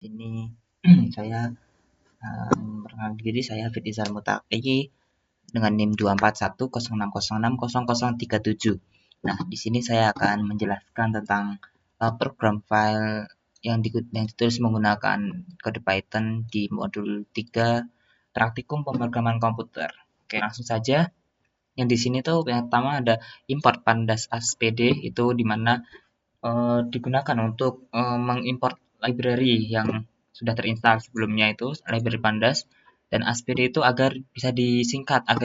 Ini saya perkenalkan diri, saya Firtizal Mutaqi dengan NIM 24106060037. Nah, di sini saya akan menjelaskan tentang program file yang ditulis menggunakan kode Python di modul 3 praktikum pemrograman komputer. Oke, langsung saja. Yang di sini tuh yang pertama ada import pandas ASPD, itu dimana digunakan untuk mengimport library yang sudah terinstall sebelumnya, itu library pandas, dan ASPD itu agar bisa disingkat, eh,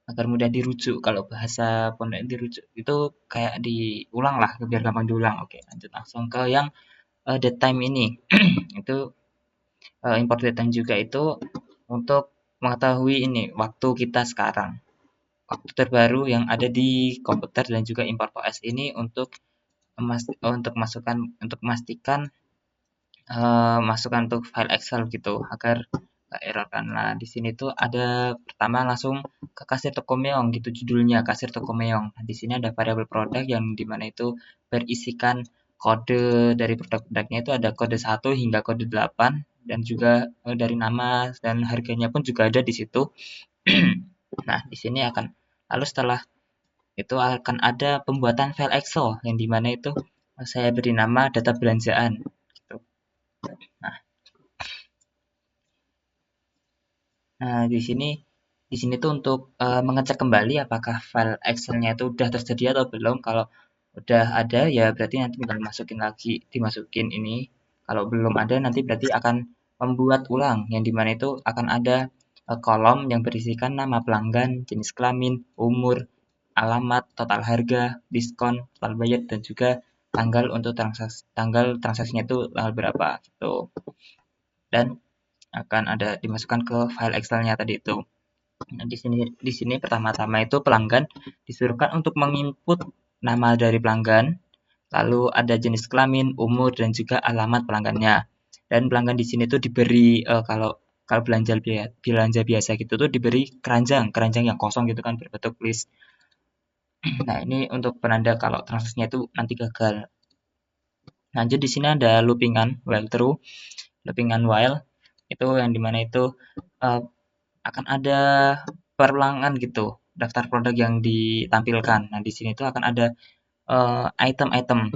agar mudah dirujuk. Kalau bahasa pondok dirujuk itu kayak diulang lah, biar gampang diulang. Oke, lanjut langsung ke yang datetime ini. Itu import datetime juga itu untuk mengetahui ini waktu kita sekarang, waktu terbaru yang ada di komputer, dan juga import OS ini untuk memastikan masukkan untuk file Excel gitu agar nggak error kan. Nah, di sini tuh ada pertama langsung ke kasir toko meong gitu, judulnya kasir toko meong. Nah, di sini ada variabel produk yang dimana itu berisikan kode dari produk-produknya, itu ada kode 1 hingga kode 8, dan juga dari nama dan harganya pun juga ada di situ. Nah, di sini akan lalu setelah itu akan ada pembuatan file Excel yang dimana itu saya beri nama data belanjaan gitu. Nah, nah, di sini tuh untuk mengecek kembali apakah file Excel-nya itu udah tersedia atau belum. Kalau udah ada ya berarti nanti tinggal dimasukin ini. Kalau belum ada nanti berarti akan membuat ulang, yang dimana itu akan ada kolom yang berisikan nama pelanggan, jenis kelamin, umur, alamat, total harga, diskon, total bayar, dan juga tanggal transaksinya itu tanggal berapa gitu. Dan akan ada dimasukkan ke file Excel-nya tadi itu. Nah, di sini pertama-tama itu pelanggan disuruhkan untuk menginput nama dari pelanggan, lalu ada jenis kelamin, umur, dan juga alamat pelanggannya. Dan pelanggan di sini tuh diberi kalau kalau belanja biasa gitu tuh diberi keranjang, keranjang yang kosong gitu kan, berbentuk list. Nah, ini untuk penanda kalau transaksinya itu nanti gagal. Lanjut, di sini ada loopingan while true, loopingan while itu yang dimana itu eh, akan ada perulangan gitu daftar produk yang ditampilkan. Nah, di sini tuh akan ada item-item.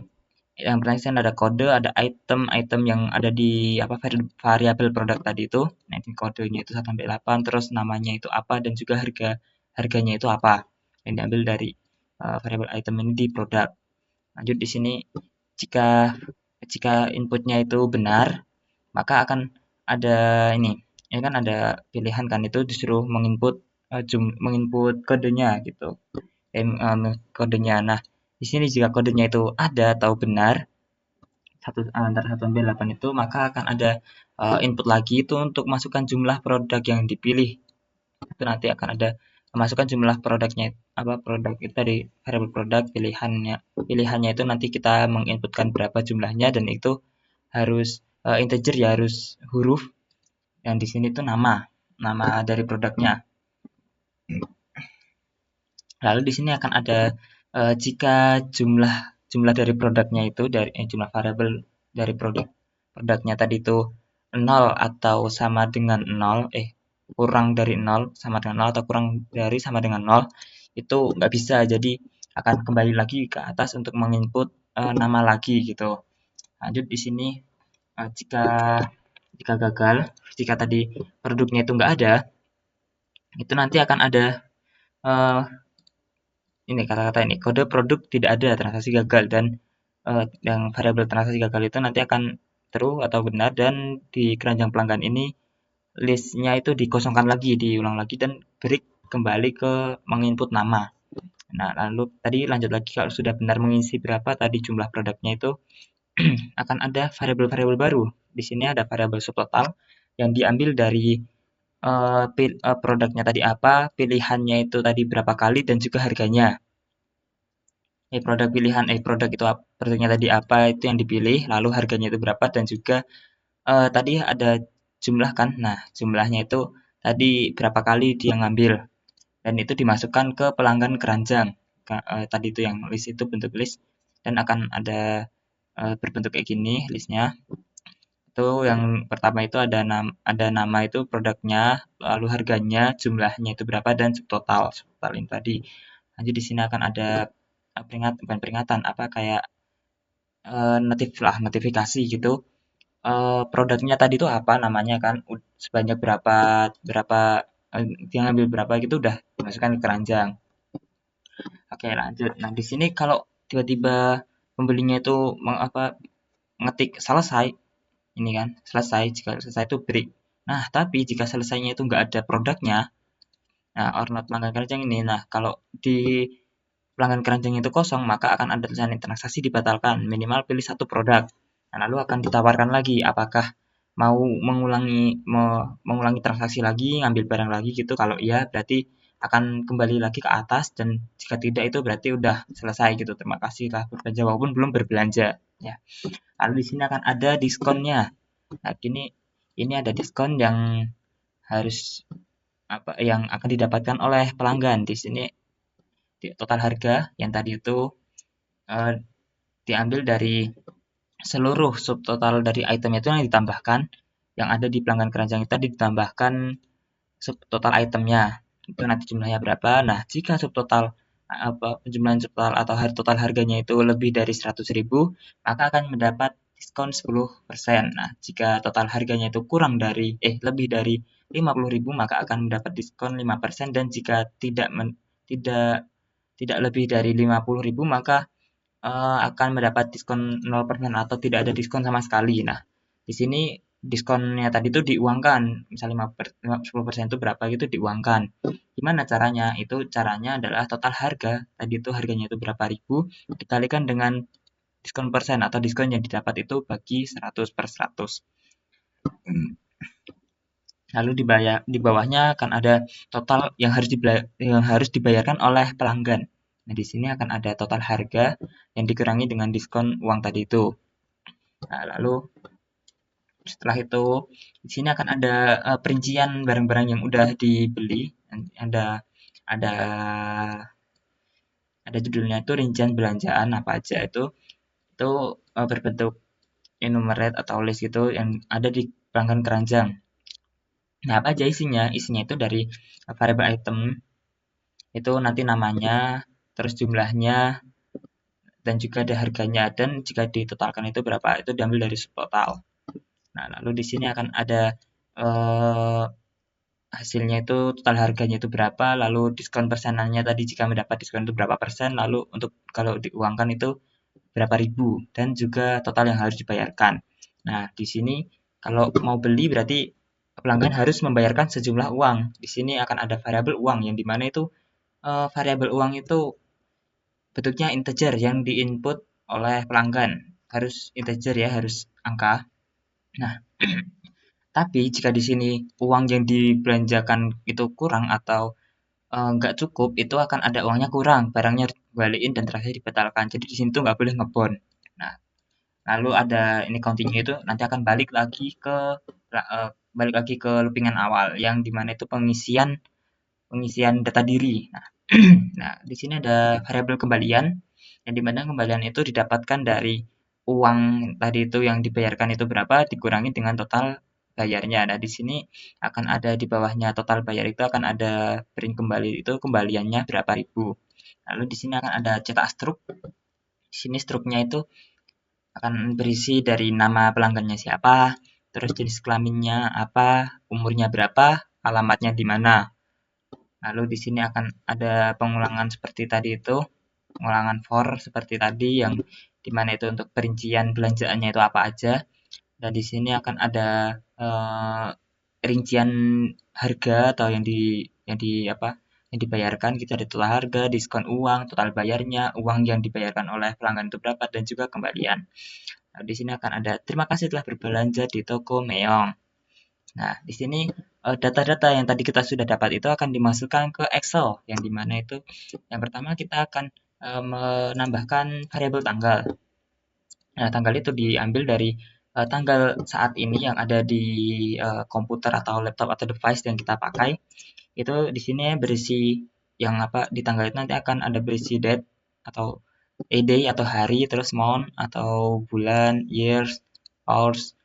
Yang pertama ada kode, ada item-item yang ada di apa variabel produk tadi itu. Nah, ini kodenya itu 1 sampai 8, terus namanya itu apa, dan juga harganya itu apa. Yang diambil dari variabel item ini di produk. Lanjut, di sini jika jika inputnya itu benar, maka akan ada ini, ya kan ada pilihan kan, itu disuruh menginput kodenya gitu, kodenya. Nah, di sini jika kodenya itu ada atau benar antara 1 sampai 8 itu, maka akan ada input lagi itu untuk masukkan jumlah produk yang dipilih. Itu nanti akan ada masukkan jumlah produknya, apa produk itu dari variabel produk, pilihannya itu nanti kita menginputkan berapa jumlahnya, dan itu harus integer ya, harus huruf. Yang di sini tuh nama dari produknya. Lalu di sini akan ada jika jumlah jumlah dari produknya itu jumlah variabel dari produknya tadi itu 0 atau sama dengan 0, kurang dari 0 sama dengan 0, atau kurang dari sama dengan 0, itu nggak bisa. Jadi akan kembali lagi ke atas untuk menginput nama lagi gitu. Lanjut, di sini jika jika gagal, jika tadi produknya itu nggak ada, itu nanti akan ada eh, ini kata-kata ini, kode produk tidak ada, transaksi gagal. Dan yang variabel transaksi gagal itu nanti akan true atau benar, dan di keranjang pelanggan ini listnya itu dikosongkan lagi, diulang lagi, dan break kembali ke menginput nama. Nah, lalu tadi lanjut lagi, kalau sudah benar mengisi berapa tadi jumlah produknya itu, akan ada variabel-variabel baru. Di sini ada variabel subtotal yang diambil dari produknya tadi apa, pilihannya itu tadi berapa kali, dan juga harganya. Produknya tadi apa, itu yang dipilih, lalu harganya itu berapa, dan juga tadi ada jumlah kan. Nah, jumlahnya itu tadi berapa kali dia ngambil, dan itu dimasukkan ke pelanggan keranjang. Tadi itu yang list itu bentuk list, dan akan ada berbentuk kayak gini listnya. Itu yang pertama itu ada nama itu produknya, lalu harganya, jumlahnya itu berapa dan subtotal ini tadi. Nanti di sini akan ada bukan peringatan, apa kayak notifikasi gitu. Produknya tadi itu apa namanya kan, sebanyak berapa berapa dia ngambil berapa gitu udah dimasukkan ke keranjang. Oke, lanjut. Nah, di sini kalau tiba-tiba pembelinya itu ngetik selesai, ini kan selesai, jika selesai itu break. Nah, tapi jika selesainya itu nggak ada produknya, nah or not pelanggan keranjang ini, nah kalau di pelanggan keranjang itu kosong, maka akan ada tulisan transaksi dibatalkan, minimal pilih satu produk. Nah, lalu akan ditawarkan lagi, apakah mau mengulangi transaksi lagi, ngambil barang lagi gitu. Kalau iya, berarti akan kembali lagi ke atas, dan jika tidak itu berarti udah selesai gitu. Terima kasih telah berbelanja walaupun belum berbelanja. Ya. Lalu di sini akan ada diskonnya. Nah, ini ada diskon yang harus yang akan didapatkan oleh pelanggan. Di sini total harga yang tadi itu eh, diambil dari seluruh subtotal dari item itu yang ditambahkan, yang ada di pelanggan keranjang itu tadi ditambahkan subtotal itemnya. Itu nanti jumlahnya berapa. Nah, jika subtotal penjumlahan subtotal atau total harganya itu lebih dari 100.000, maka akan mendapat diskon 10%. Nah, jika total harganya itu lebih dari 50.000, maka akan mendapat diskon 5%, dan jika tidak tidak lebih dari 50.000, maka akan mendapat diskon 0% atau tidak ada diskon sama sekali. Nah, di sini diskonnya tadi itu diuangkan, misalnya 10% itu berapa gitu diuangkan. Gimana caranya? Itu caranya adalah total harga, tadi itu harganya itu berapa ribu, dikalikan dengan diskon persen atau diskon yang didapat itu bagi 100/100. Lalu di bawahnya akan ada total yang harus dibayarkan oleh pelanggan. Nah, di sini akan ada total harga yang dikurangi dengan diskon uang tadi itu. Nah, lalu setelah itu di sini akan ada perincian barang-barang yang udah dibeli. Ada ada ada judulnya itu rincian belanjaan apa aja itu berbentuk enumerate atau list gitu yang ada di pelanggan keranjang. Nah, apa aja isinya? Isinya itu dari variable item, itu nanti namanya, terus jumlahnya, dan juga ada harganya, dan jika ditotalkan itu berapa, itu diambil dari subtotal. Nah, lalu di sini akan ada eh, hasilnya itu total harganya itu berapa, lalu diskon persenannya tadi jika mendapat diskon itu berapa persen, lalu untuk kalau diuangkan itu berapa ribu, dan juga total yang harus dibayarkan. Nah, di sini kalau mau beli berarti pelanggan harus membayarkan sejumlah uang. Di sini akan ada variabel uang yang dimana itu variabel uang itu bentuknya integer yang diinput oleh pelanggan. Harus integer ya, harus angka. Nah, tapi jika di sini uang yang dibelanjakan itu kurang atau nggak cukup, itu akan ada uangnya kurang, barangnya dibalikin dan terakhir dibatalkan. Jadi di sini tuh nggak boleh ngebon. Nah, lalu ada ini continue itu nanti akan balik lagi ke loopingan awal yang dimana itu pengisian pengisian data diri. Nah, nah di sini ada variabel kembalian yang dimana kembalian itu didapatkan dari uang tadi itu yang dibayarkan itu berapa dikurangi dengan total bayarnya. Nah, di sini akan ada di bawahnya total bayar itu akan ada print kembali itu kembaliannya berapa ribu. Lalu di sini akan ada cetak struk. Di sini struknya itu akan berisi dari nama pelanggannya siapa, terus jenis kelaminnya apa, umurnya berapa, alamatnya di mana. Lalu di sini akan ada pengulangan seperti tadi itu, pengulangan for seperti tadi yang dimana itu untuk perincian belanjaannya itu apa aja. Dan di sini akan ada rincian harga atau yang dibayarkan kita ada total harga, diskon uang, total bayarnya, uang yang dibayarkan oleh pelanggan itu berapa, dan juga kembalian. Nah, di sini akan ada terima kasih telah berbelanja di toko Meong. Nah, di sini data-data yang tadi kita sudah dapat itu akan dimasukkan ke Excel, yang dimana itu yang pertama kita akan menambahkan variabel tanggal. Nah, tanggal itu diambil dari tanggal saat ini yang ada di komputer atau laptop atau device yang kita pakai. Itu di sini berisi yang di tanggal itu nanti akan ada berisi date atau day atau hari, terus month atau bulan, years, hours,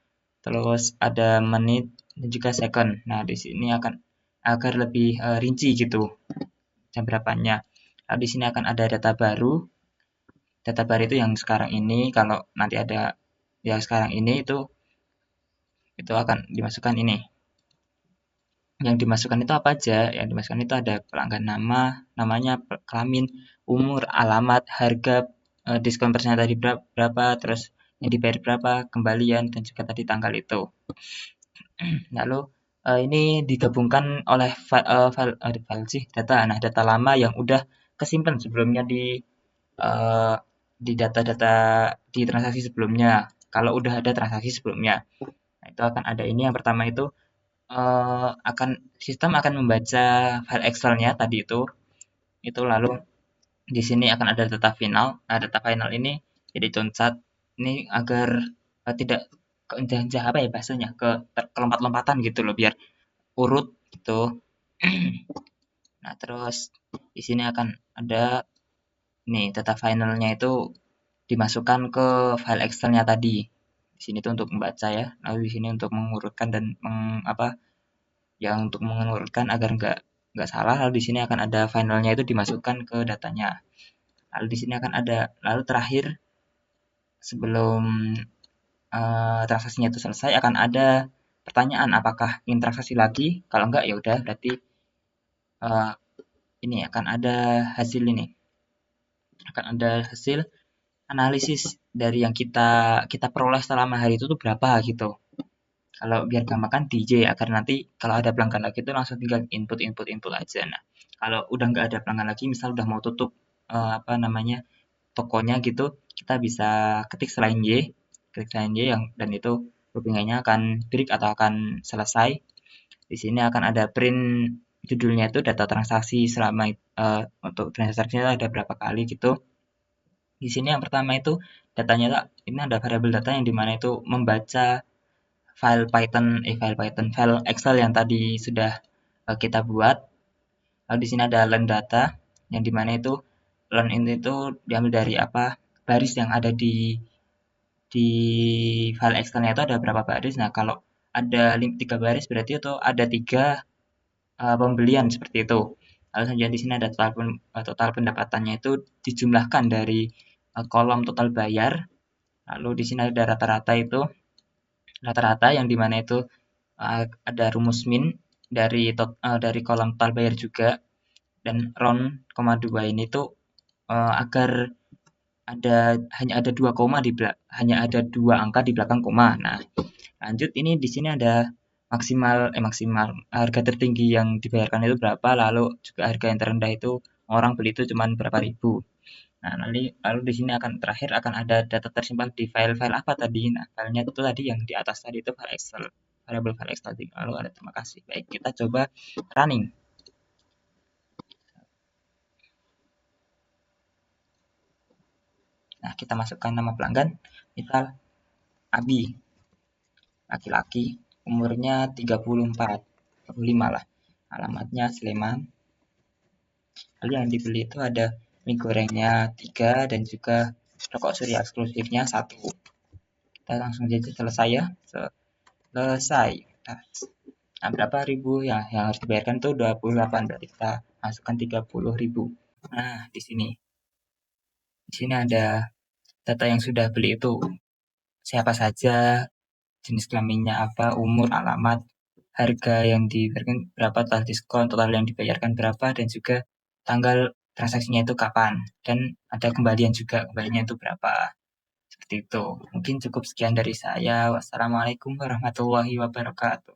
terus ada menit dan juga second. Nah, di sini akan agar lebih rinci gitu jam berapanya. Nah, di sini akan ada data baru. Data baru itu yang sekarang ini, kalau nanti ada yang sekarang ini itu akan dimasukkan ini. Yang dimasukkan itu apa aja? Yang dimasukkan itu ada pelanggan nama, namanya, kelamin, umur, alamat, harga, diskon persennya tadi berapa, terus yang dibayar berapa, kembalian, dan juga tadi tanggal itu. Lalu ini digabungkan oleh file sih data. Nah, data lama yang udah kesimpan sebelumnya eh, di data-data di transaksi sebelumnya. Kalau udah ada transaksi sebelumnya, nah, itu akan ada ini. Yang pertama itu akan sistem akan membaca file Excel-nya tadi itu lalu di sini akan ada data final. Nah, data final ini jadi concat ini agar tidak ke apa ya bahasanya kelompat-lompatan gitu loh biar urut gitu. Nah, terus di sini akan ada nih data finalnya itu dimasukkan ke file Excel-nya tadi. Di sini tuh untuk membaca ya. Lalu di sini untuk mengurutkan dan apa yang untuk mengurutkan agar nggak salah. Lalu di sini akan ada finalnya itu dimasukkan ke datanya. Lalu di sini akan ada lalu terakhir sebelum transaksinya itu selesai akan ada pertanyaan apakah ingin transaksi lagi. Kalau enggak ya udah berarti uh, ini akan ada hasil ini akan ada hasil analisis dari yang kita kita peroleh selama hari itu tuh berapa gitu. Kalau biar gampang kan DJ agar nanti kalau ada pelanggan lagi itu langsung tinggal input aja. Nah, kalau udah nggak ada pelanggan lagi, misal udah mau tutup apa namanya tokonya gitu, kita bisa ketik selain Y, klik selain Y yang dan itu looping-nya akan break atau akan selesai. Di sini akan ada print judulnya itu data transaksi selama untuk transaksinya ada berapa kali gitu. Di sini yang pertama itu datanya ini ada variabel data yang dimana itu membaca file Excel yang tadi sudah kita buat. Lalu di sini ada learn data yang dimana itu learn ini itu diambil dari apa baris yang ada di file Excel-nya itu ada berapa baris. Nah, kalau ada 3 baris berarti itu ada 3 pembelian seperti itu. Lalu selanjutnya di sini ada total pendapatannya itu dijumlahkan dari kolom total bayar. Lalu di sini ada rata-rata yang dimana itu ada rumus min dari kolom total bayar juga dan round koma 2 ini tuh agar hanya ada 2 koma hanya ada 2 angka di belakang koma. Nah, lanjut ini di sini ada maksimal harga tertinggi yang dibayarkan itu berapa, lalu juga harga yang terendah itu orang beli itu cuma berapa ribu. Nah, lalu di sini akan terakhir akan ada data tersimpan di file-file apa tadi. Nah, filenya itu tadi yang di atas tadi itu file Excel, variabel file Excel tadi. Lalu ada terima kasih. Baik, kita coba running. Nah, kita masukkan nama pelanggan, misal Abi, laki-laki, umurnya 34, 35 lah. Alamatnya Sleman. Lalu yang dibeli itu ada mie gorengnya 3 dan juga rokok surya eksklusifnya 1. Kita langsung saja selesai ya. Selesai. Nah, berapa ribu ya yang harus dibayarkan itu 28 berarti kita masukkan 30.000. Nah, di sini ada data yang sudah beli itu siapa saja, jenis kelaminnya apa, umur, alamat, harga yang diberikan berapa, total diskon, total yang dibayarkan berapa, dan juga tanggal transaksinya itu kapan. Dan ada kembalian juga, kembalinya itu berapa. Seperti itu. Mungkin cukup sekian dari saya. Wassalamualaikum warahmatullahi wabarakatuh.